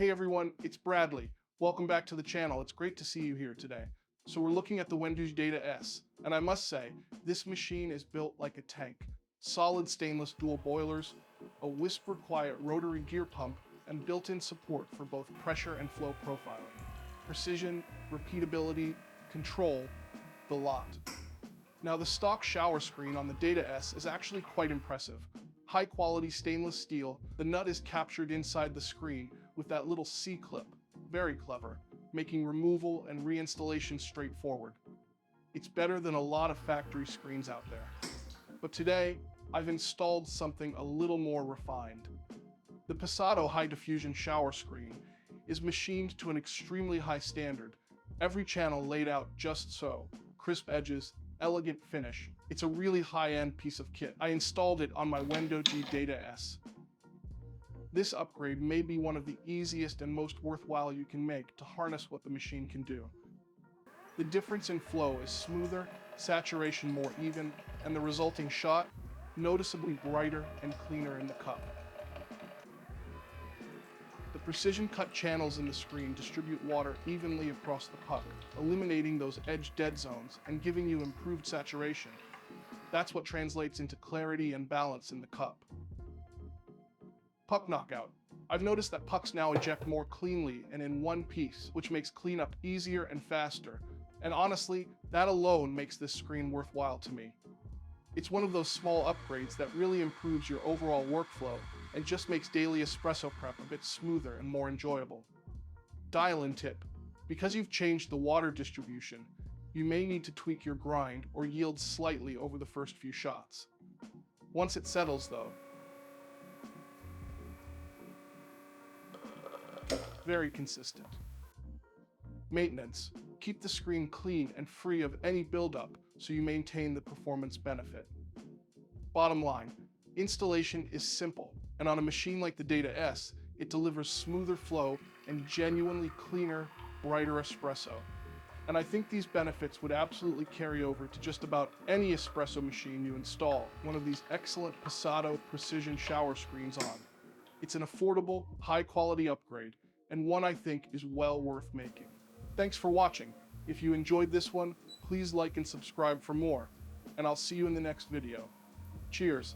Hey everyone, it's Bradley. Welcome back to the channel. It's great to see you here today. So we're looking at the Wendoujee Data S, and I must say, this machine is built like a tank. Solid stainless dual boilers, a whisper quiet rotary gear pump, and built-in support for both pressure and flow profiling. Precision, repeatability, control, the lot. Now the stock shower screen on the Data S is actually quite impressive. High quality stainless steel, the nut is captured inside the screen with that little C-clip. Very clever, making removal and reinstallation straightforward. It's better than a lot of factory screens out there. But today, I've installed something a little more refined. The Pesado High Diffusion shower screen is machined to an extremely high standard. Every channel laid out just so, crisp edges, elegant finish. It's a really high-end piece of kit. I installed it on my Wendoujee Data S. This upgrade may be one of the easiest and most worthwhile you can make to harness what the machine can do. The difference in flow is smoother, saturation more even, and the resulting shot noticeably brighter and cleaner in the cup. The precision-cut channels in the screen distribute water evenly across the puck, eliminating those edge dead zones and giving you improved saturation. That's what translates into clarity and balance in the cup. Puck knockout. I've noticed that pucks now eject more cleanly and in one piece, which makes cleanup easier and faster. And honestly, that alone makes this screen worthwhile to me. It's one of those small upgrades that really improves your overall workflow and just makes daily espresso prep a bit smoother and more enjoyable. Dial-in tip. Because you've changed the water distribution, you may need to tweak your grind or yield slightly over the first few shots. Once it settles though, very consistent. Maintenance. Keep the screen clean and free of any buildup so you maintain the performance benefit. Bottom line, installation is simple, and on a machine like the Data S, it delivers smoother flow and genuinely cleaner, brighter espresso. And I think these benefits would absolutely carry over to just about any espresso machine you install one of these excellent Pesado precision shower screens on. It's an affordable, high-quality upgrade, and one I think is well worth making. Thanks for watching. If you enjoyed this one, please like and subscribe for more, and I'll see you in the next video. Cheers.